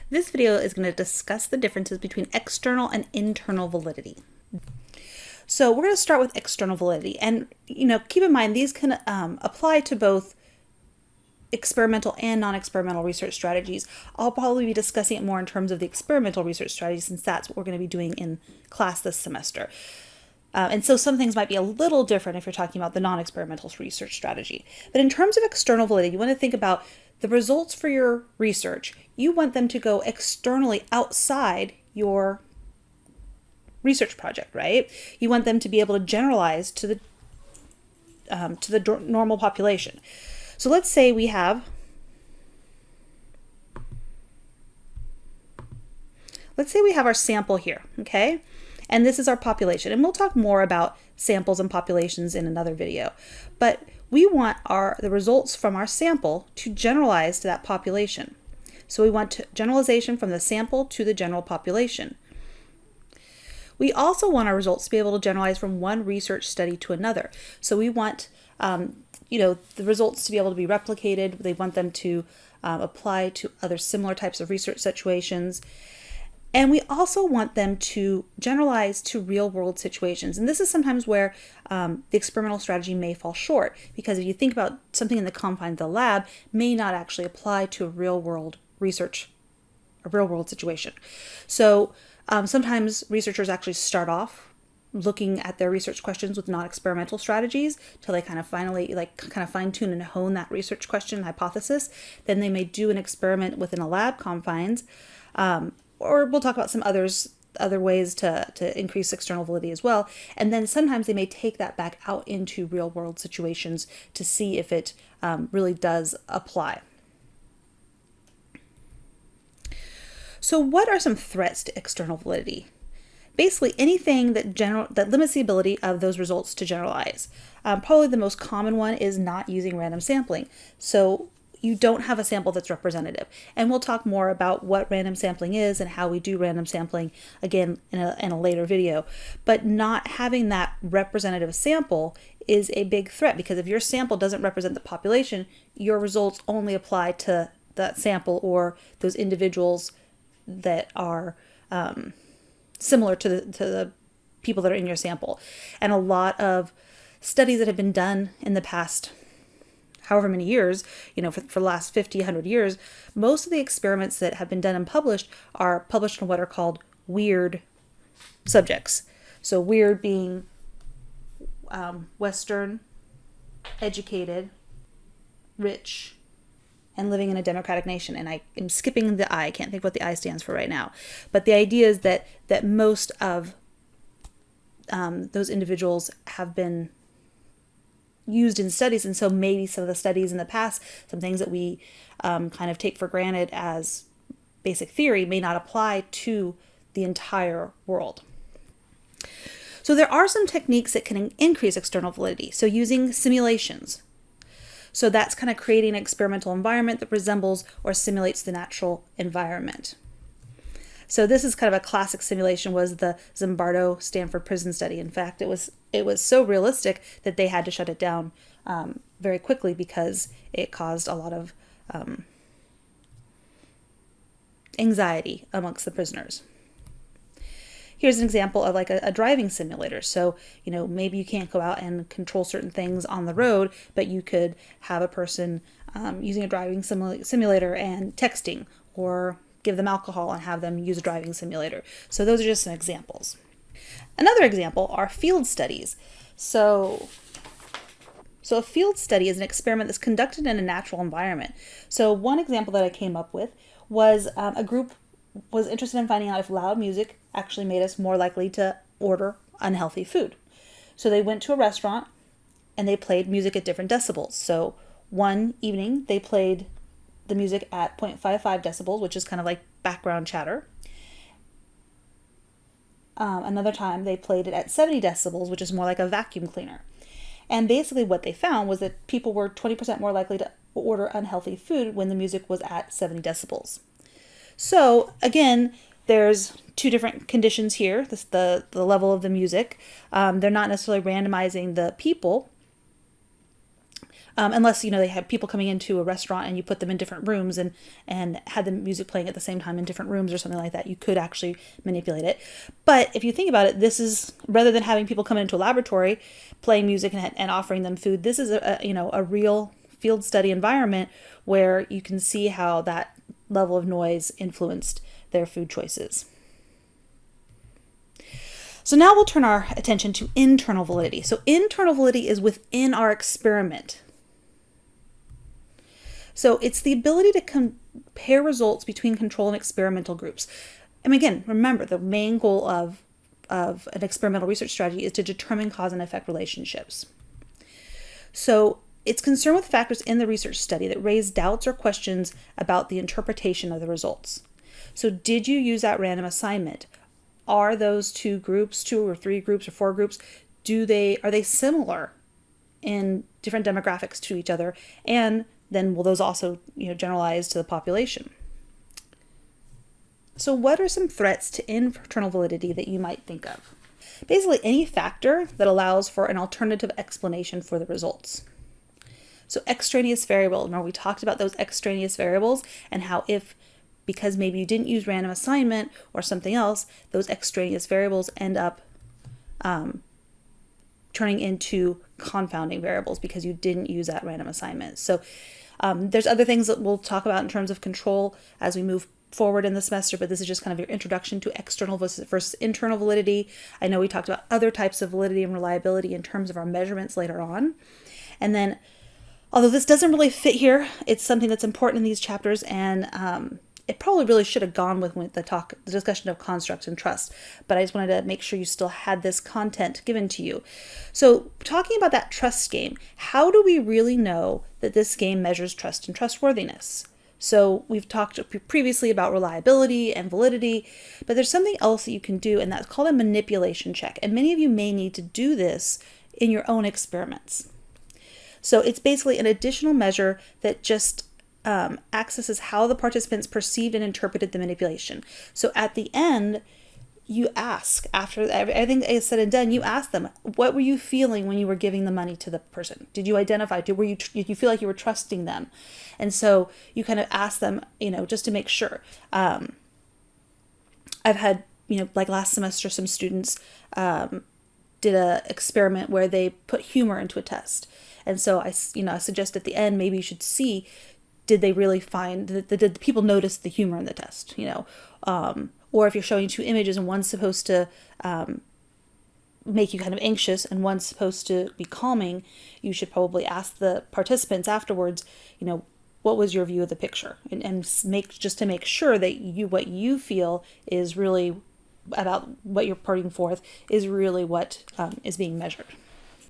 This video is going to discuss the differences between external and internal validity. So we're going to start with external validity, and keep in mind these can apply to both experimental and non-experimental research strategies. I'll probably be discussing it more in terms of the experimental research strategy, since that's what we're going to be doing in class this semester. And so some things might be a little different if you're talking about the non-experimental research strategy. But in terms of external validity, you want to think about the results for your research. You want them to go externally outside your research project, right? You want them to be able to generalize to the normal population. So let's say we have our sample here, okay? And this is our population. And we'll talk more about samples and populations in another video. But we want the results from our sample to generalize to that population. So we want generalization from the sample to the general population. We also want our results to be able to generalize from one research study to another. So we want the results to be able to be replicated. They want them to apply to other similar types of research situations. And we also want them to generalize to real world situations. And this is sometimes where the experimental strategy may fall short, because if you think about something in the confines of the lab, may not actually apply to a real world research, a real world situation. So sometimes researchers actually start off looking at their research questions with non-experimental strategies till they kind of finally fine tune and hone that research question hypothesis. Then they may do an experiment within a lab confines, or we'll talk about some other ways to increase external validity as well. And then sometimes they may take that back out into real world situations to see if it really does apply. So what are some threats to external validity? Basically anything that limits the ability of those results to generalize. Probably the most common one is not using random sampling. So you don't have a sample that's representative. And we'll talk more about what random sampling is and how we do random sampling again in a later video. But not having that representative sample is a big threat, because if your sample doesn't represent the population, your results only apply to that sample or those individuals that are similar to the people that are in your sample. And a lot of studies that have been done in the past however many years, for the last 50, 100 years, most of the experiments that have been done and published are published on what are called weird subjects. So weird being Western, educated, rich, and living in a democratic nation. And I am skipping the I can't think what the I stands for right now. But the idea is that most of those individuals have been used in studies, and so maybe some of the studies in the past, some things that we kind of take for granted as basic theory, may not apply to the entire world. So there are some techniques that can increase external validity. So using simulations. So that's kind of creating an experimental environment that resembles or simulates the natural environment. So this is kind of a classic simulation, was the Zimbardo Stanford prison study. In fact, it was so realistic that they had to shut it down very quickly because it caused a lot of anxiety amongst the prisoners. Here's an example of like a driving simulator. So, maybe you can't go out and control certain things on the road, but you could have a person using a driving simulator and texting, or give them alcohol and have them use a driving simulator. So those are just some examples. Another example are field studies. So a field study is an experiment that's conducted in a natural environment. So one example that I came up with was a group was interested in finding out if loud music actually made us more likely to order unhealthy food. So they went to a restaurant and they played music at different decibels. So one evening they played the music at 0.55 decibels, which is kind of like background chatter. Another time they played it at 70 decibels, which is more like a vacuum cleaner. And basically what they found was that people were 20% more likely to order unhealthy food when the music was at 70 decibels. So again, there's two different conditions here. The level of the music. They're not necessarily randomizing the people, unless, they have people coming into a restaurant and you put them in different rooms and had the music playing at the same time in different rooms or something like that, you could actually manipulate it. But if you think about it, this is, rather than having people come into a laboratory playing music and offering them food, this is a real field study environment where you can see how that level of noise influenced their food choices. So now we'll turn our attention to internal validity. So internal validity is within our experiment. So it's the ability to compare results between control and experimental groups. And again, remember, the main goal of an experimental research strategy is to determine cause and effect relationships. So it's concerned with factors in the research study that raise doubts or questions about the interpretation of the results. So did you use that random assignment? Are those two or three groups or four groups, are they similar in different demographics to each other? And then will those also, generalize to the population? So what are some threats to internal validity that you might think of? Basically, any factor that allows for an alternative explanation for the results. So extraneous variable, remember we talked about those extraneous variables and how because maybe you didn't use random assignment or something else, those extraneous variables end up turning into confounding variables because you didn't use that random assignment. So there's other things that we'll talk about in terms of control as we move forward in the semester, but this is just kind of your introduction to external versus internal validity. I know we talked about other types of validity and reliability in terms of our measurements later on. And then, although this doesn't really fit here, it's something that's important in these chapters, and it probably really should have gone with the discussion of constructs and trust, but I just wanted to make sure you still had this content given to you. So talking about that trust game, how do we really know that this game measures trust and trustworthiness? So we've talked previously about reliability and validity, but there's something else that you can do, and that's called a manipulation check. And many of you may need to do this in your own experiments. So it's basically an additional measure that just accesses how the participants perceived and interpreted the manipulation. So at the end, you ask, after everything is said and done, you ask them, what were you feeling when you were giving the money to the person? Did you identify? Did you feel like you were trusting them? And so you kind of ask them, just to make sure. I've had, like last semester, some students did a experiment where they put humor into a test. And so I suggest at the end, maybe you should see, did they really find that did the people notice the humor in the test, or if you're showing two images and one's supposed to make you kind of anxious and one's supposed to be calming, you should probably ask the participants afterwards, what was your view of the picture, and to make sure that what you feel is really about what you're putting forth is really what is being measured.